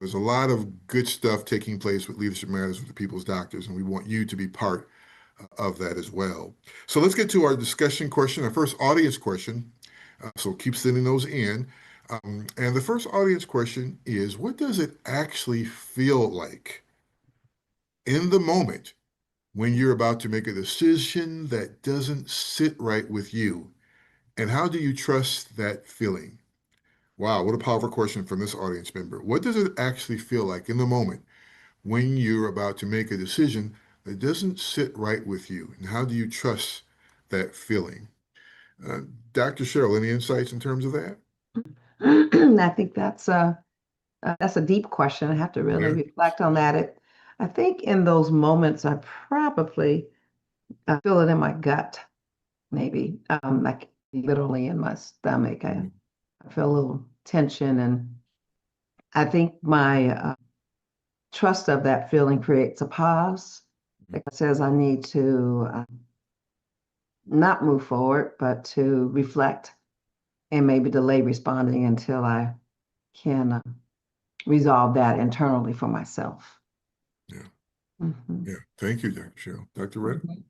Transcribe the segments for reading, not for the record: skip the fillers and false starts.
There's a lot of good stuff taking place with Leadership Matters with the People's Doctors, and we want you to be part of that as well. So let's get to our discussion question, our first audience question. So keep sending those in. And the first audience question is, what does it actually feel like in the moment when you're about to make a decision that doesn't sit right with you? And how do you trust that feeling? Wow, what a powerful question from this audience member. What does it actually feel like in the moment when you're about to make a decision that doesn't sit right with you? And how do you trust that feeling? Uh, Dr. Cheryl, any insights in terms of that? I think that's a deep question. I have to really Yeah. reflect on that. I think in those moments, I probably feel it in my gut, maybe, like literally in my stomach. Mhm. I feel a little tension, and I think my trust of that feeling creates a pause that says I need to not move forward, but to reflect and maybe delay responding until I can resolve that internally for myself. Yeah. Mhm. Yeah. Thank you, Dr. Cheryl. Dr. Reddick? Mhm.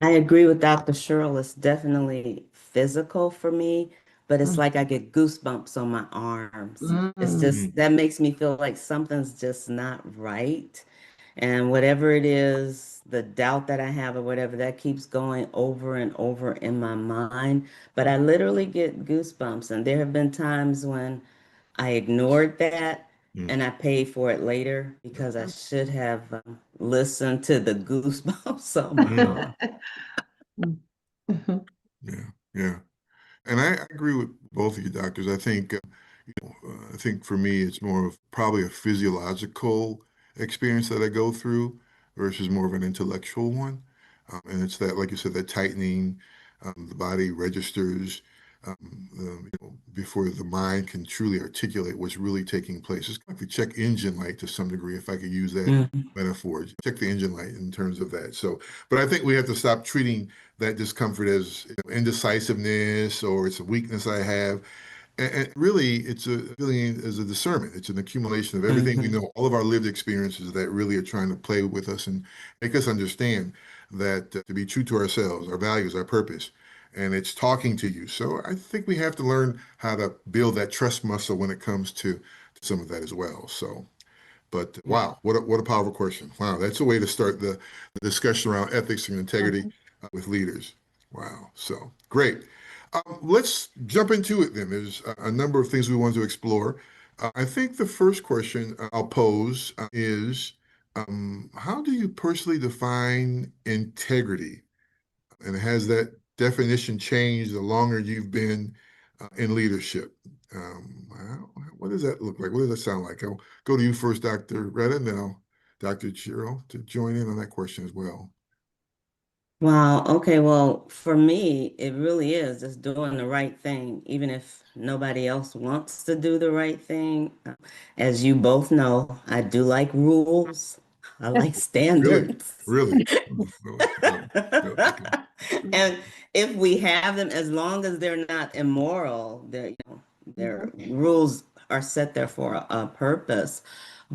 I agree with Dr. Cheryl. It's definitely physical for me, but it's like I get goosebumps on my arms. It's Mm. Mm. just that makes me feel like something's just not right. And whatever it is, the doubt that I have or whatever, that keeps going over and over in my mind. But I literally get goosebumps. And there have been times when I ignored that Mm. and I paid for it later because I should have listened to the goosebumps on my Mm. arm. Mm. Mhm. Yeah. Yeah. And I agree with both of you doctors. I think for me, it's more of probably a physiological experience that I go through versus more of an intellectual one. And it's that, like you said, that tightening, the body registers before the mind can truly articulate what's really taking place. It's like the check engine light to some degree, if I could use that Mhm. metaphor. Check the engine light in terms of that. So, but I think we have to stop treating that discomfort as indecisiveness or it's a weakness I have. And really, it's a feeling as a discernment. It's an accumulation of everything we Mhm. know, all of our lived experiences that really are trying to play with us and make us understand that to be true to ourselves, our values, our purpose, and it's talking to you. So I think we have to learn how to build that trust muscle when it comes to some of that as well. So, but wow, what a powerful question. Wow, that's a way to start the discussion around ethics and integrity Mhm. with leaders. Wow, so great. Let's jump into it then. There's a number of things we want to explore. I think the first question I'll pose is how do you personally define integrity? And has that definition changed the longer you've been in leadership? What does that look like? What does that sound like? I'll go to you first, Dr. Redden, then I'll Dr. Chiro to join in on that question as well. Wow. Okay. Well, for me, it really is just doing the right thing, even if nobody else wants to do the right thing. As you both know, I do like rules. I like Really? standards. Really? Oh, really? Really? Really? Okay. And if we have them, as long as they're not immoral, their Mhm. rules are set there for a purpose.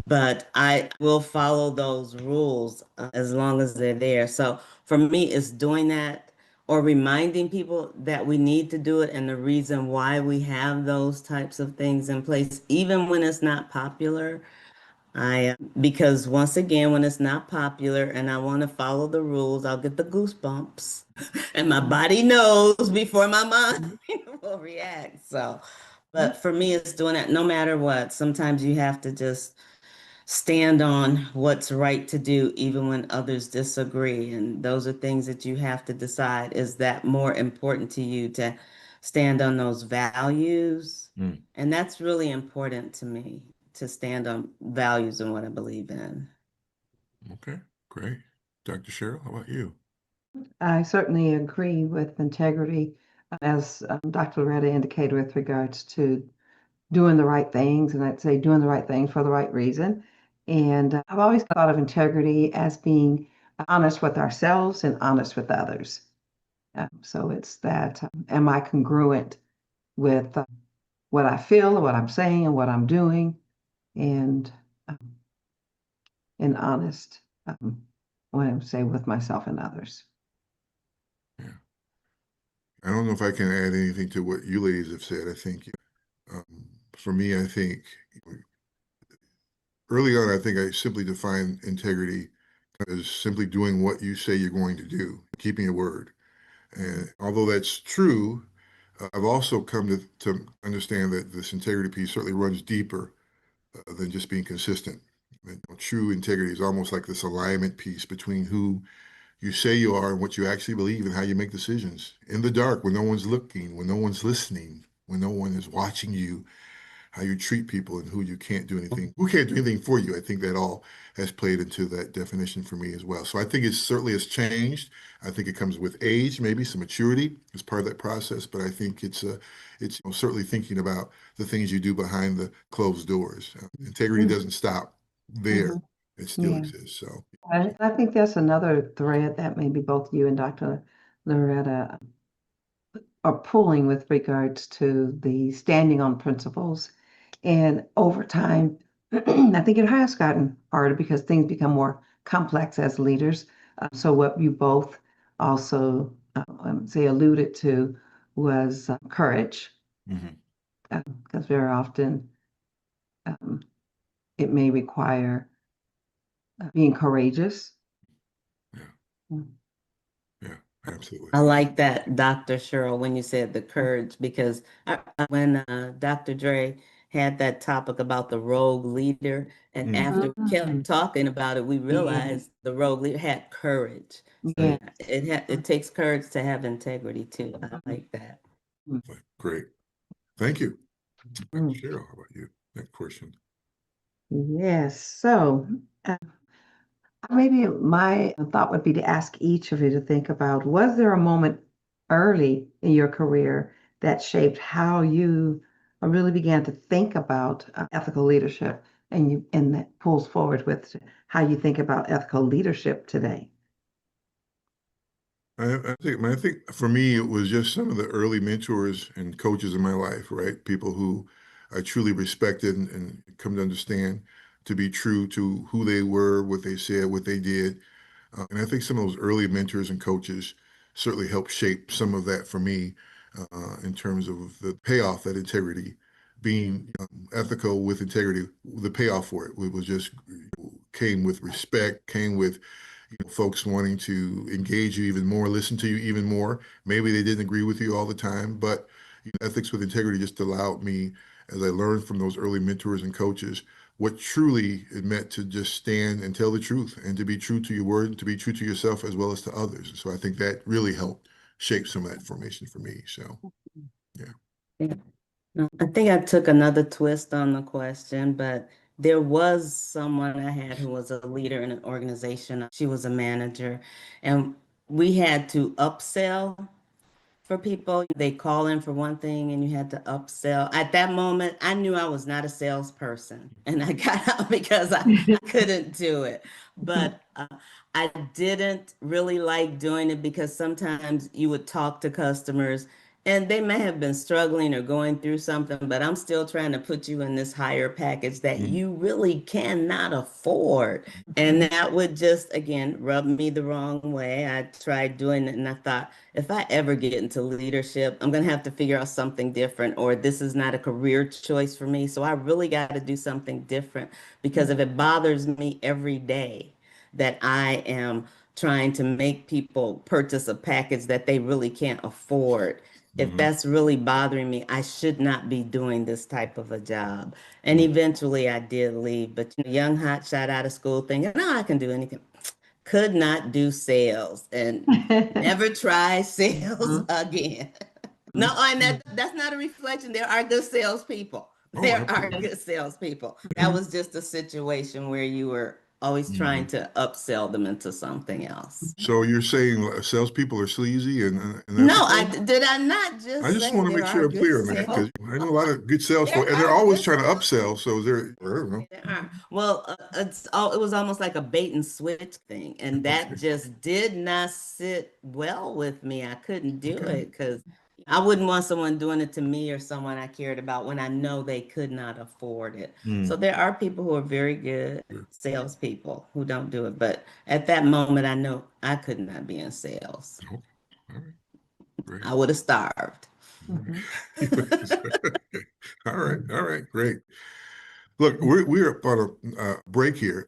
But I will follow those rules as long as they're there. So for me, it's doing that or reminding people that we need to do it and the reason why we have those types of things in place, even when it's not popular. Because once again, when it's not popular and I want to follow the rules, I'll get the goosebumps and my body knows before my mind will react. So, Mhm. but for me, it's doing that no matter what. Sometimes you have to just stand on what's right to do, even when others disagree. And those are things that you have to decide. Is that more important to you to stand on those values? Mm. And that's really important to me to stand on values and what I believe in. Okay, great. Dr. Cheryl, how about you? I certainly agree with integrity, as Dr. Loretta indicated with regards to doing the right things, and I'd say doing the right things for the right reason. And I've always thought of integrity as being honest with ourselves and honest with others. So it's that, am I congruent with what I feel, what I'm saying, and what I'm doing? and honest, when I say with myself and others. Yeah. I don't know if I can add anything to what you ladies have said. I think um, for me, I think early on, I think I simply defined integrity as simply doing what you say you're going to do, keeping your word. And although that's true, I've also come to understand that this integrity piece certainly runs deeper than just being consistent. And true integrity is almost like this alignment piece between who you say you are and what you actually believe and how you make decisions in the dark when no one's looking, when no one's listening, when no one is watching you, how you treat people and who can't do anything for you. I think that all has played into that definition for me as well. So I think it certainly has changed. I think it comes with age, maybe some maturity as part of that process. But I think it's certainly thinking about the things you do behind the closed doors. Integrity Mm. doesn't stop there. Mhm. It still Yeah. exists. So I think that's another thread that maybe both you and Dr. Loretta are pulling with regards to the standing on principles. And over time, I think it has gotten harder because things become more complex as leaders. So what you both also say alluded to was courage, mhm. because very often um, it may require being courageous. Yeah, Mm. yeah, absolutely. I like that, Dr. Cheryl, when you said the courage, because when Dr. Dre had that topic about the rogue leader, and Mm, after we Mhm. kept talking about it, we Yeah. realized the rogue leader had courage. So Yeah. right. yeah, it takes courage to have integrity too. I like that. Great. Thank you. Mhm. Cheryl, how about you? Next question. Yes. So uh, maybe my thought would be to ask each of you to think about, was there a moment early in your career that shaped how you really began to think about ethical leadership, and that pulls forward with how you think about ethical leadership today? I think for me, it was just some of the early mentors and coaches in my life, right? People who I truly respected and come to understand to be true to who they were, what they said, what they did. And I think some of those early mentors and coaches certainly helped shape some of that for me in terms of the payoff that integrity, being ethical with integrity, the payoff for it was just came with respect, came with folks wanting to engage you even more, listen to you even more. Maybe they didn't agree with you all the time, but ethics with integrity just allowed me, as I learned from those early mentors and coaches, what truly it meant to just stand and tell the truth and to be true to your word, to be true to yourself as well as to others. And so I think that really helped shape some of that formation for me. So yeah. Yeah. No, I think I took another twist on the question, but there was someone I had who was a leader in an organization. She was a manager, and we had to upsell for people. They call in for one thing and you had to upsell. At that moment, I knew I was not a salesperson and I got out because I couldn't do it. But I didn't really like doing it because sometimes you would talk to customers and they may have been struggling or going through something, but I'm still trying to put you in this higher package that Mhm. you really cannot afford. And that would just, again, rub me the wrong way. I tried doing it and I thought, if I ever get into leadership, I'm going to have to figure out something different, or this is not a career choice for me. So I really got to do something different because if it bothers me every day that I am trying to make people purchase a package that they really can't afford, if Mhm. that's really bothering me, I should not be doing this type of a job. And Mhm. eventually I did leave, but young hot shot out of school thinking, no, I can do anything. Could not do sales and never try sales again. No, and that's not a reflection. There are good salespeople. Oh, There are absolutely. good salespeople. That was just a situation where you were always trying Mhm. to upsell them into something else. So you're saying salespeople are sleazy and No, unethical? did I not I just just say want to there make are sure I'm good clear on that sales? because I know a lot of good sales There folks, and they're are always good trying to upsell. So is there, I don't know. There are. Well, it was almost like a bait and switch thing, and that Okay. just did not sit well with me. I couldn't do Okay. it because I wouldn't want someone doing it to me or someone I cared about when I know they could not afford it. So there are people who are very good Sure. salespeople who don't do it. But at that moment, I know I could not be in sales. Okay. All right. Great. I would have starved. Mhm. All right. All right. Great. Look, we're about a break here.